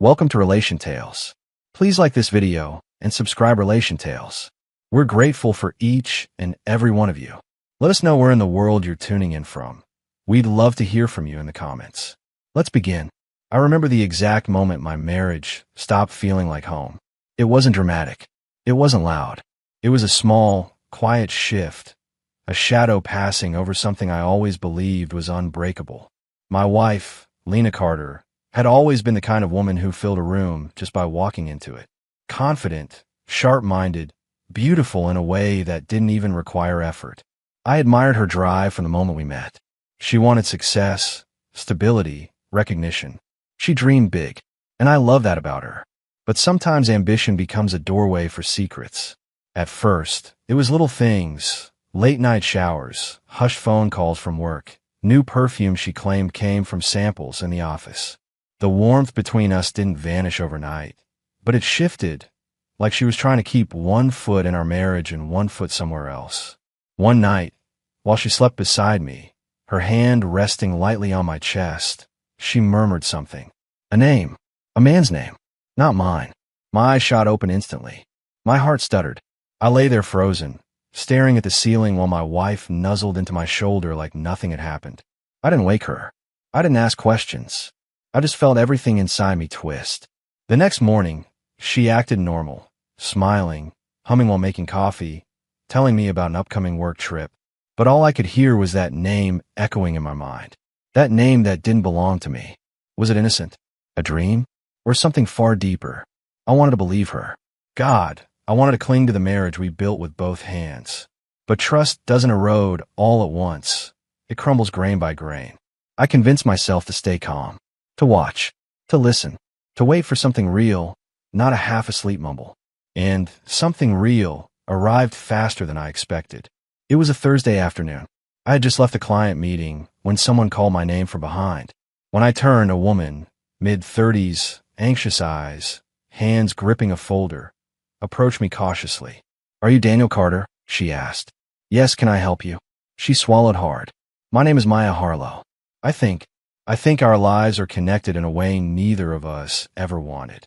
Welcome to Relation Tales. Please like this video and subscribe Relation Tales. We're grateful for each and every one of you. Let us know where in the world you're tuning in from. We'd love to hear from you in the comments. Let's begin. I remember the exact moment my marriage stopped feeling like home. It wasn't dramatic. It wasn't loud. It was a small, quiet shift, a shadow passing over something I always believed was unbreakable. My wife, Lena Carter, had always been the kind of woman who filled a room just by walking into it. Confident, sharp-minded, beautiful in a way that didn't even require effort. I admired her drive from the moment we met. She wanted success, stability, recognition. She dreamed big, and I love that about her. But sometimes ambition becomes a doorway for secrets. At first, it was little things, late-night showers, hushed phone calls from work, new perfume she claimed came from samples in the office. The warmth between us didn't vanish overnight, but it shifted, like she was trying to keep one foot in our marriage and one foot somewhere else. One night, while she slept beside me, her hand resting lightly on my chest, she murmured something. A name. A man's name. Not mine. My eyes shot open instantly. My heart stuttered. I lay there frozen, staring at the ceiling while my wife nuzzled into my shoulder like nothing had happened. I didn't wake her. I didn't ask questions. I just felt everything inside me twist. The next morning, she acted normal, smiling, humming while making coffee, telling me about an upcoming work trip. But all I could hear was that name echoing in my mind. That name that didn't belong to me. Was it innocent? A dream? Or something far deeper? I wanted to believe her. God, I wanted to cling to the marriage we built with both hands. But trust doesn't erode all at once. It crumbles grain by grain. I convinced myself to stay calm. To watch, to listen, to wait for something real, not a half-asleep mumble. And something real arrived faster than I expected. It was a Thursday afternoon. I had just left a client meeting when someone called my name from behind. When I turned, a woman, mid-30s, anxious eyes, hands gripping a folder, approached me cautiously. "Are you Daniel Carter?" she asked. "Yes, can I help you?" She swallowed hard. "My name is Maya Harlow. I think our lives are connected in a way neither of us ever wanted."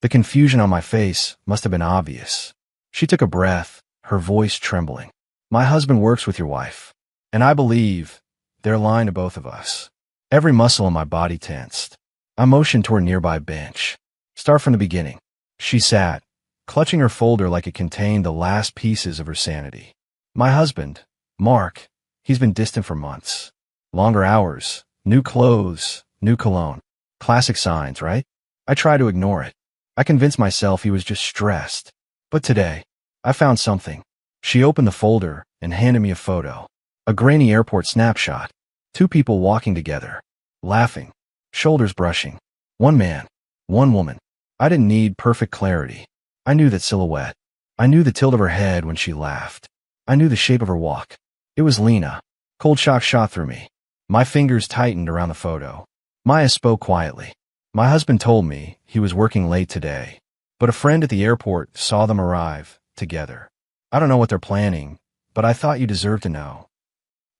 The confusion on my face must have been obvious. She took a breath, her voice trembling. "My husband works with your wife, and I believe they're lying to both of us." Every muscle in my body tensed. I motioned toward a nearby bench. "Start from the beginning." She sat, clutching her folder like it contained the last pieces of her sanity. "My husband, Mark, he's been distant for months. Longer hours. New clothes, new cologne. Classic signs, right?" I tried to ignore it. I convinced myself he was just stressed. But today, I found something. She opened the folder and handed me a photo. A grainy airport snapshot. Two people walking together, laughing, shoulders brushing. One man, one woman. I didn't need perfect clarity. I knew that silhouette. I knew the tilt of her head when she laughed. I knew the shape of her walk. It was Lena. Cold shock shot through me. My fingers tightened around the photo. Maya spoke quietly. "My husband told me he was working late today, but a friend at the airport saw them arrive together. I don't know what they're planning, but I thought you deserved to know."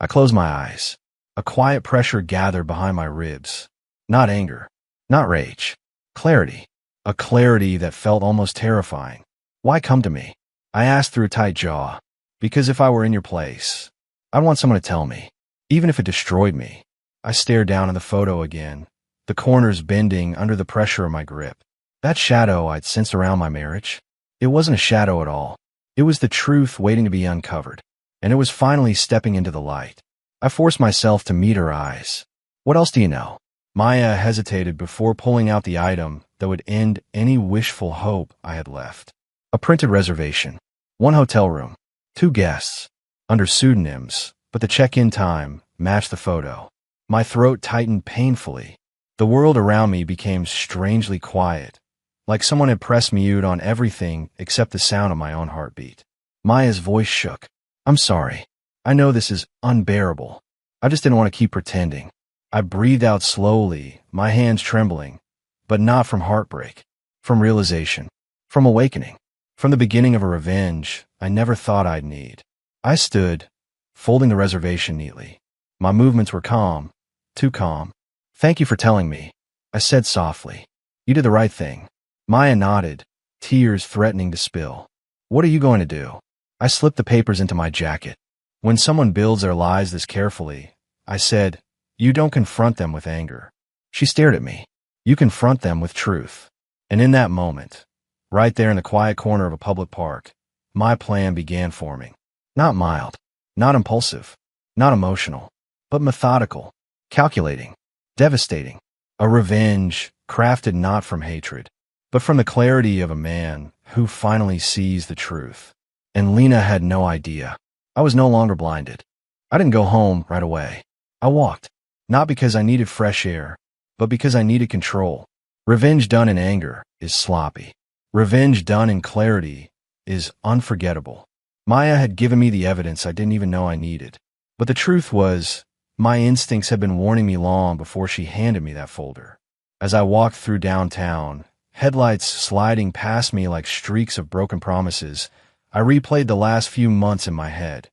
I closed my eyes. A quiet pressure gathered behind my ribs. Not anger, not rage. Clarity. A clarity that felt almost terrifying. "Why come to me?" I asked through a tight jaw. "Because if I were in your place, I'd want someone to tell me. Even if it destroyed me." I stared down at the photo again, the corners bending under the pressure of my grip. That shadow I'd sensed around my marriage, it wasn't a shadow at all. It was the truth waiting to be uncovered, and it was finally stepping into the light. I forced myself to meet her eyes. "What else do you know?" Maya hesitated before pulling out the item that would end any wishful hope I had left. A printed reservation. One hotel room. Two guests. Under pseudonyms, but the check-in time matched the photo. My throat tightened painfully. The world around me became strangely quiet, like someone had pressed mute on everything except the sound of my own heartbeat. Maya's voice shook. "I'm sorry. I know this is unbearable. I just didn't want to keep pretending." I breathed out slowly, my hands trembling, but not from heartbreak, from realization, from awakening, from the beginning of a revenge I never thought I'd need. I stood, folding the reservation neatly. My movements were calm, too calm. "Thank you for telling me," I said softly. You did the right thing. Maya nodded, tears threatening to spill. What are you going to do? I slipped the papers into my jacket. When someone builds their lies this carefully, I said, you don't confront them with anger. She stared at me. You confront them with truth. And in that moment, right there in the quiet corner of a public park, my plan began forming. Not mild, not impulsive, not emotional, but methodical, calculating, devastating. A revenge crafted not from hatred, but from the clarity of a man who finally sees the truth. And Lena had no idea. I was no longer blinded. I didn't go home right away. I walked, not because I needed fresh air, but because I needed control. Revenge done in anger is sloppy. Revenge done in clarity is unforgettable. Maya had given me the evidence I didn't even know I needed. But the truth was, my instincts had been warning me long before she handed me that folder. As I walked through downtown, headlights sliding past me like streaks of broken promises, I replayed the last few months in my head.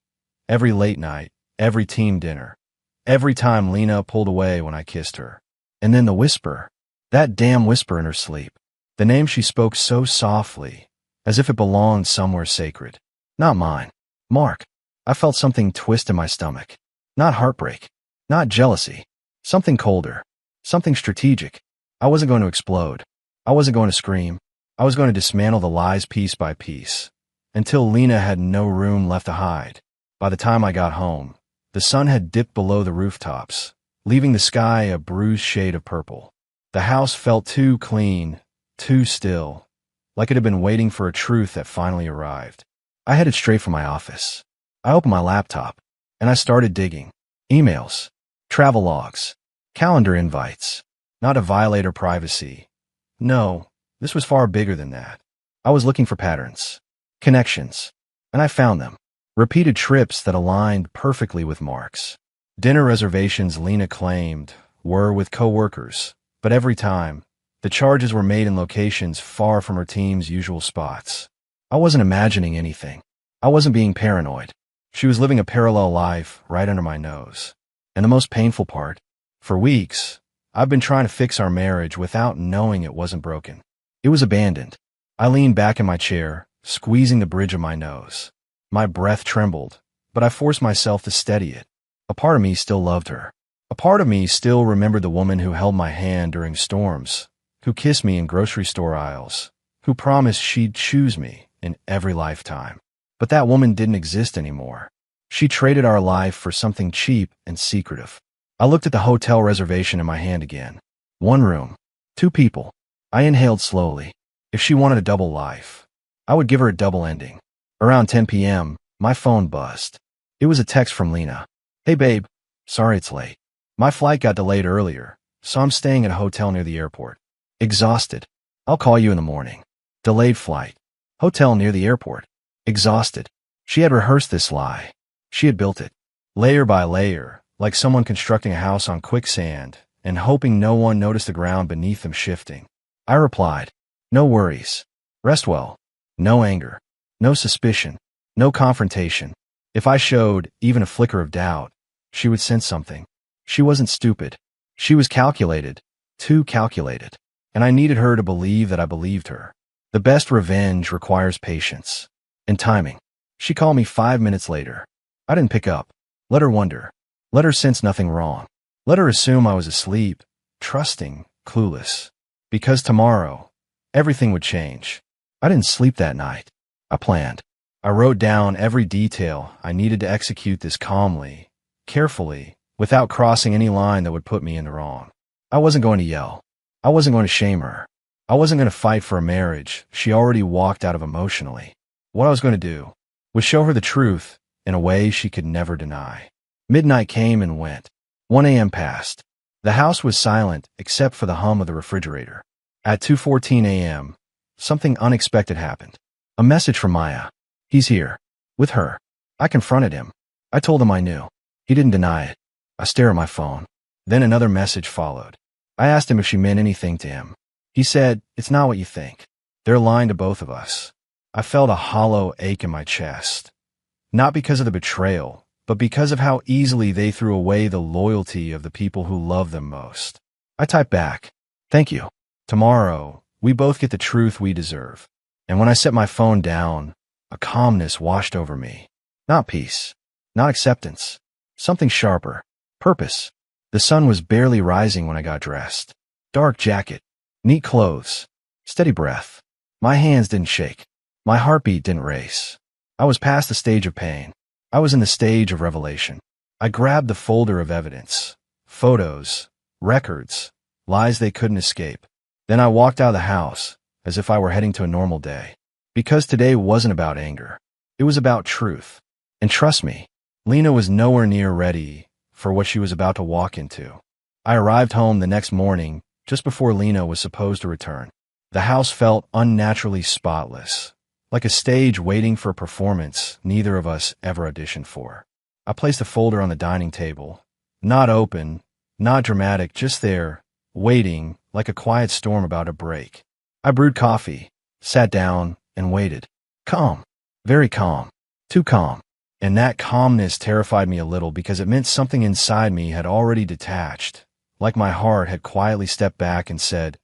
Every late night, every team dinner, every time Lena pulled away when I kissed her. And then the whisper, that damn whisper in her sleep. The name she spoke so softly, as if it belonged somewhere sacred. Not mine. Mark. I felt something twist in my stomach. Not heartbreak. Not jealousy. Something colder. Something strategic. I wasn't going to explode. I wasn't going to scream. I was going to dismantle the lies piece by piece, until Lena had no room left to hide. By the time I got home, the sun had dipped below the rooftops, leaving the sky a bruised shade of purple. The house felt too clean, too still, like it had been waiting for a truth that finally arrived. I headed straight for my office. I opened my laptop, and I started digging. Emails, travel logs, calendar invites. Not to violate her privacy. No, this was far bigger than that. I was looking for patterns, connections, and I found them. Repeated trips that aligned perfectly with Mark's. Dinner reservations Lena claimed were with coworkers, but every time, the charges were made in locations far from her team's usual spots. I wasn't imagining anything. I wasn't being paranoid. She was living a parallel life right under my nose. And the most painful part, for weeks, I've been trying to fix our marriage without knowing it wasn't broken. It was abandoned. I leaned back in my chair, squeezing the bridge of my nose. My breath trembled, but I forced myself to steady it. A part of me still loved her. A part of me still remembered the woman who held my hand during storms, who kissed me in grocery store aisles, who promised she'd choose me in every lifetime. But that woman didn't exist anymore. She traded our life for something cheap and secretive. I looked at the hotel reservation in my hand again. 1 room, 2 people. I inhaled slowly. If she wanted a double life, I would give her a double ending. Around 10 p.m., my phone buzzed. It was a text from Lena. Hey babe, sorry it's late. My flight got delayed earlier, so I'm staying at a hotel near the airport. Exhausted. I'll call you in the morning. Delayed flight. Hotel near the airport. Exhausted. She had rehearsed this lie. She had built it, layer by layer, like someone constructing a house on quicksand and hoping no one noticed the ground beneath them shifting. I replied, no worries. Rest well. No anger. No suspicion. No confrontation. If I showed even a flicker of doubt, she would sense something. She wasn't stupid. She was calculated. Too calculated. And I needed her to believe that I believed her. The best revenge requires patience and timing. She called me 5 minutes later. I didn't pick up. Let her wonder. Let her sense nothing wrong. Let her assume I was asleep, trusting, clueless. Because tomorrow, everything would change. I didn't sleep that night. I planned. I wrote down every detail I needed to execute this calmly, carefully, without crossing any line that would put me in the wrong. I wasn't going to yell. I wasn't going to shame her. I wasn't going to fight for a marriage she already walked out of emotionally. What I was going to do was show her the truth in a way she could never deny. Midnight came and went. 1 a.m. passed. The house was silent except for the hum of the refrigerator. At 2:14 a.m., something unexpected happened. A message from Maya. He's here. With her. I confronted him. I told him I knew. He didn't deny it. I stared at my phone. Then another message followed. I asked him if she meant anything to him. He said, it's not what you think. They're lying to both of us. I felt a hollow ache in my chest. Not because of the betrayal, but because of how easily they threw away the loyalty of the people who love them most. I typed back, thank you. Tomorrow, we both get the truth we deserve. And when I set my phone down, a calmness washed over me. Not peace, not acceptance, something sharper, purpose. The sun was barely rising when I got dressed. Dark jacket, neat clothes, steady breath. My hands didn't shake. My heartbeat didn't race. I was past the stage of pain. I was in the stage of revelation. I grabbed the folder of evidence, photos, records, lies they couldn't escape. Then I walked out of the house as if I were heading to a normal day. Because today wasn't about anger. It was about truth. And trust me, Lena was nowhere near ready for what she was about to walk into. I arrived home the next morning just before Lena was supposed to return. The house felt unnaturally spotless, like a stage waiting for a performance neither of us ever auditioned for. I placed the folder on the dining table. Not open, not dramatic, just there, waiting like a quiet storm about to break. I brewed coffee, sat down, and waited. Calm. Very calm. Too calm. And that calmness terrified me a little because it meant something inside me had already detached, like my heart had quietly stepped back and said,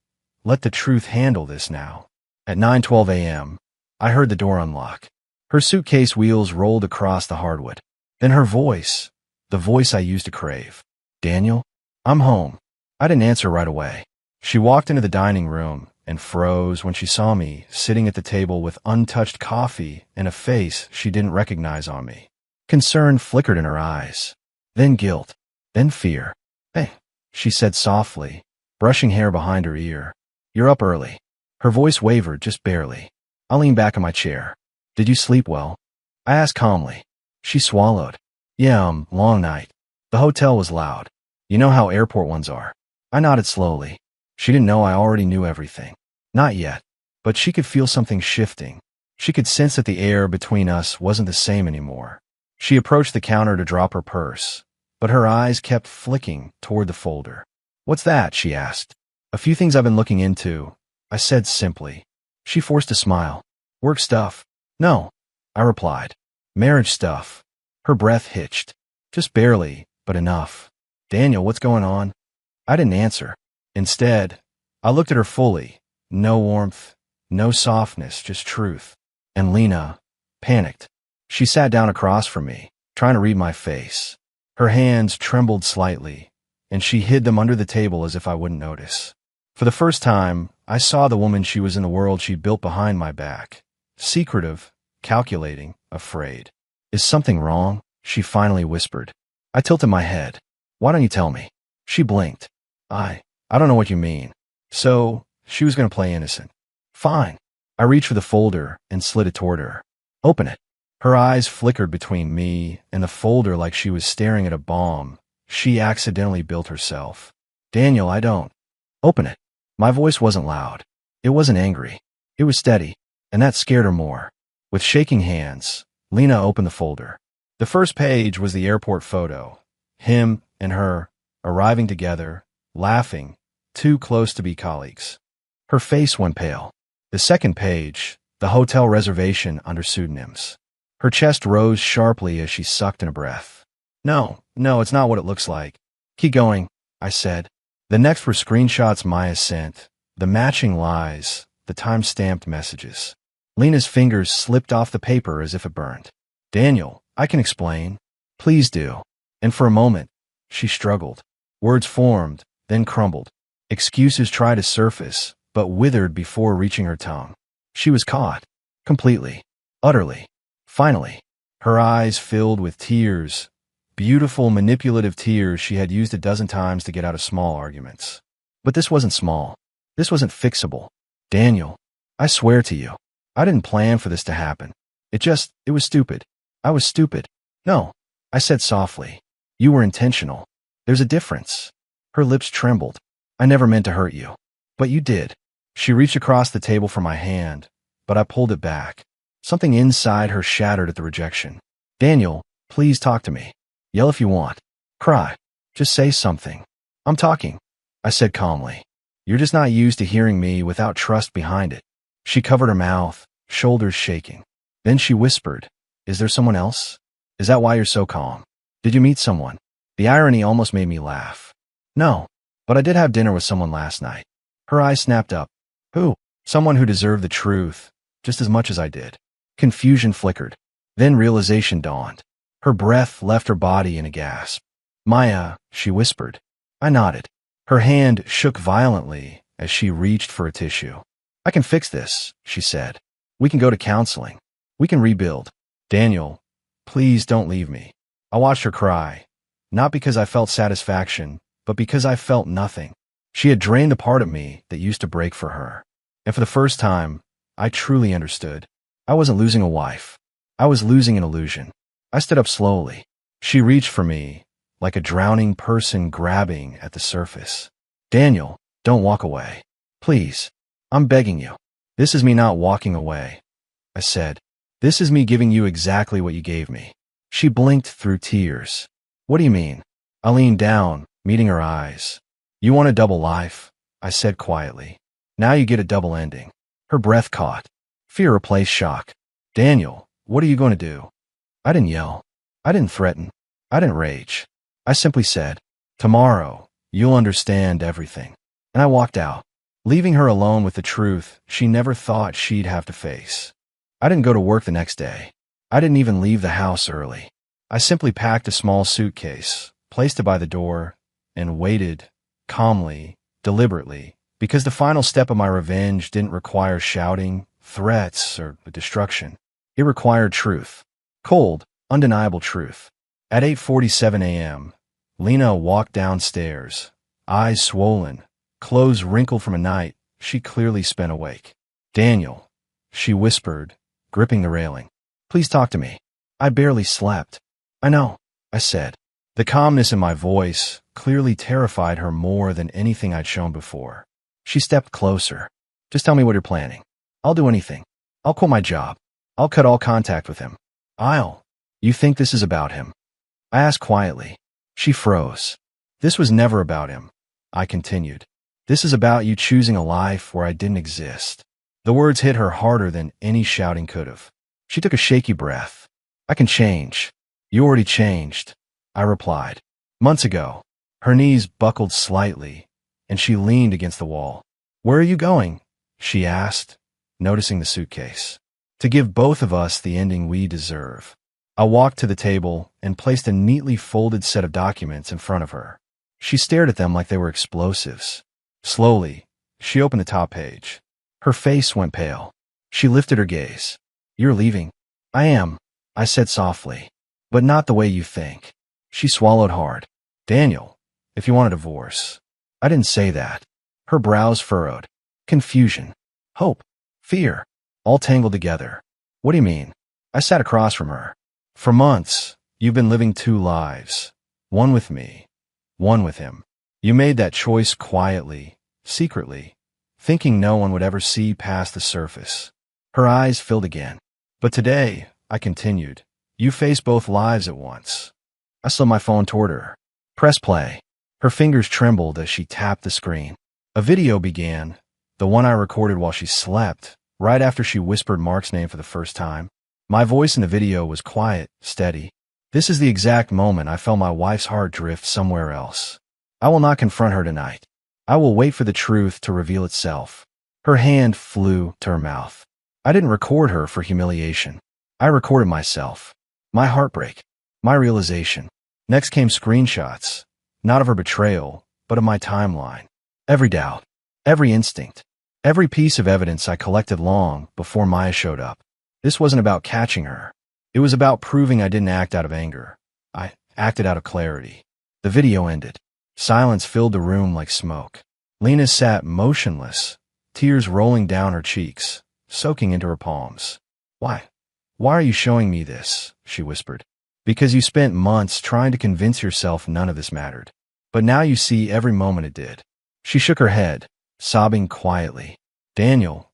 "Let the truth handle this now." At 9:12 a.m., I heard the door unlock. Her suitcase wheels rolled across the hardwood. Then her voice, the voice I used to crave. "Daniel, I'm home." I didn't answer right away. She walked into the dining room and froze when she saw me sitting at the table with untouched coffee and a face she didn't recognize on me. Concern flickered in her eyes. Then guilt. Then fear. "Hey," she said softly, brushing hair behind her ear. "You're up early." Her voice wavered just barely. I leaned back in my chair. "Did you sleep well?" I asked calmly. She swallowed. "Yeah, long night. The hotel was loud. You know how airport ones are." I nodded slowly. She didn't know I already knew everything. Not yet. But she could feel something shifting. She could sense that the air between us wasn't the same anymore. She approached the counter to drop her purse, but her eyes kept flicking toward the folder. "What's that?" she asked. "A few things I've been looking into," I said simply. She forced a smile. "Work stuff?" "No," I replied. "Marriage stuff." Her breath hitched. Just barely, but enough. "Daniel, what's going on?" I didn't answer. Instead, I looked at her fully. No warmth, no softness, just truth. And Lena, panicked. She sat down across from me, trying to read my face. Her hands trembled slightly, and she hid them under the table as if I wouldn't notice. For the first time, I saw the woman she was in the world she built behind my back. Secretive, calculating, afraid. "Is something wrong?" she finally whispered. I tilted my head. "Why don't you tell me?" She blinked. I don't know what you mean." So, she was going to play innocent. "Fine." I reached for the folder and slid it toward her. "Open it." Her eyes flickered between me and the folder like she was staring at a bomb she accidentally built herself. "Daniel, I don't." "Open it." My voice wasn't loud. It wasn't angry. It was steady, and that scared her more. With shaking hands, Lena opened the folder. The first page was the airport photo. Him and her, arriving together, laughing, too close to be colleagues. Her face went pale. The second page, the hotel reservation under pseudonyms. Her chest rose sharply as she sucked in a breath. No, it's not what it looks like." "Keep going," I said. The next were screenshots Maya sent, the matching lies, the time-stamped messages. Lena's fingers slipped off the paper as if it burned. "Daniel, I can explain." "Please do." And for a moment, she struggled. Words formed, then crumbled. Excuses tried to surface, but withered before reaching her tongue. She was caught. Completely. Utterly. Finally, her eyes filled with tears. Beautiful, manipulative tears she had used a dozen times to get out of small arguments. But this wasn't small. This wasn't fixable. "Daniel, I swear to you, I didn't plan for this to happen. It was stupid. I was stupid." "No," I said softly. "You were intentional. There's a difference." Her lips trembled. "I never meant to hurt you." "But you did." She reached across the table for my hand, but I pulled it back. Something inside her shattered at the rejection. "Daniel, please talk to me. Yell if you want. Cry. Just say something." "I'm talking," I said calmly. "You're just not used to hearing me without trust behind it." She covered her mouth, shoulders shaking. Then she whispered, "Is there someone else? Is that why you're so calm? Did you meet someone?" The irony almost made me laugh. "No, but I did have dinner with someone last night." Her eyes snapped up. Who? Someone who deserved the truth, just as much as I did. Confusion flickered. Then realization dawned. Her breath left her body in a gasp. Maya, she whispered. I nodded. Her hand shook violently as she reached for a tissue. I can fix this, she said. We can go to counseling. We can rebuild. Daniel, please don't leave me. I watched her cry, not because I felt satisfaction, but because I felt nothing. She had drained the part of me that used to break for her. And for the first time, I truly understood. I wasn't losing a wife. I was losing an illusion. I stood up slowly. She reached for me, like a drowning person grabbing at the surface. Daniel, don't walk away. Please. I'm begging you. This is me not walking away, I said. This is me giving you exactly what you gave me. She blinked through tears. What do you mean? I leaned down, meeting her eyes. You want a double life? I said quietly. Now you get a double ending. Her breath caught. Fear replaced shock. Daniel, what are you going to do? I didn't yell. I didn't threaten. I didn't rage. I simply said, tomorrow, you'll understand everything. And I walked out, leaving her alone with the truth she never thought she'd have to face. I didn't go to work the next day. I didn't even leave the house early. I simply packed a small suitcase, placed it by the door, and waited, calmly, deliberately, because the final step of my revenge didn't require shouting, threats, or destruction. It required truth. Cold, undeniable truth. At 8:47 a.m., Lena walked downstairs, eyes swollen, clothes wrinkled from a night she clearly spent awake. Daniel, she whispered, gripping the railing. Please talk to me. I barely slept. I know, I said. The calmness in my voice clearly terrified her more than anything I'd shown before. She stepped closer. Just tell me what you're planning. I'll do anything. I'll quit my job. I'll cut all contact with him. You think this is about him? I asked quietly. She froze. This was never about him, I continued. This is about you choosing a life where I didn't exist. The words hit her harder than any shouting could have. She took a shaky breath. I can change. You already changed, I replied. Months ago. Her knees buckled slightly, and she leaned against the wall. Where are you going? She asked, noticing the suitcase. To give both of us the ending we deserve. I walked to the table and placed a neatly folded set of documents in front of her. She stared at them like they were explosives. Slowly, she opened the top page. Her face went pale. She lifted her gaze. You're leaving? I am, I said softly. But not the way you think. She swallowed hard. Daniel, if you want a divorce. I didn't say that. Her brows furrowed. Confusion. Hope. Fear. All tangled together. What do you mean? I sat across from her. For months, you've been living two lives. One with me. One with him. You made that choice quietly, secretly, thinking no one would ever see past the surface. Her eyes filled again. But today, I continued, you face both lives at once. I slid my phone toward her. Press play. Her fingers trembled as she tapped the screen. A video began, the one I recorded while she slept, right after she whispered Mark's name for the first time. My voice in the video was quiet, steady. This is the exact moment I felt my wife's heart drift somewhere else. I will not confront her tonight. I will wait for the truth to reveal itself. Her hand flew to her mouth. I didn't record her for humiliation. I recorded myself. My heartbreak. My realization. Next came screenshots, not of her betrayal, but of my timeline. Every doubt. Every instinct. Every piece of evidence I collected long before Maya showed up. This wasn't about catching her. It was about proving I didn't act out of anger. I acted out of clarity. The video ended. Silence filled the room like smoke. Lena sat motionless, tears rolling down her cheeks, soaking into her palms. Why? Why are you showing me this? She whispered. Because you spent months trying to convince yourself none of this mattered. But now you see every moment it did. She shook her head, sobbing quietly. Daniel,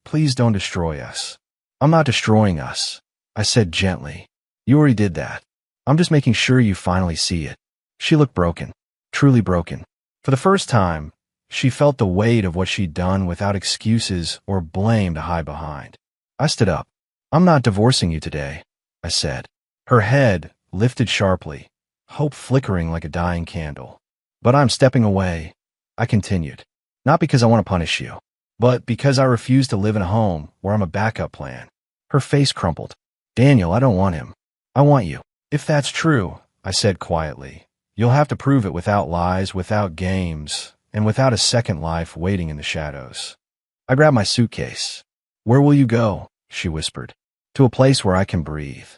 please don't destroy us. I'm not destroying us, I said gently. You already did that. I'm just making sure you finally see it. She looked broken, truly broken. For the first time, she felt the weight of what she'd done without excuses or blame to hide behind. I stood up. I'm not divorcing you today, I said. Her head lifted sharply, hope flickering like a dying candle. But I'm stepping away, I continued. Not because I want to punish you, but because I refuse to live in a home where I'm a backup plan. Her face crumpled. Daniel, I don't want him. I want you. If that's true, I said quietly, you'll have to prove it without lies, without games, and without a second life waiting in the shadows. I grabbed my suitcase. Where will you go? She whispered. To a place where I can breathe.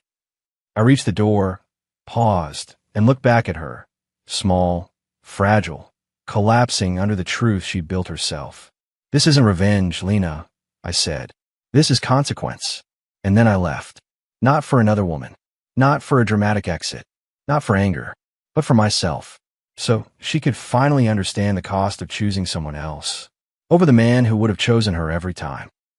I reached the door, paused, and looked back at her. Small, fragile, collapsing under the truth she'd built herself. This isn't revenge, Lena, I said. This is consequence. And then I left. Not for another woman. Not for a dramatic exit. Not for anger. But for myself. So she could finally understand the cost of choosing someone else. Over the man who would have chosen her every time.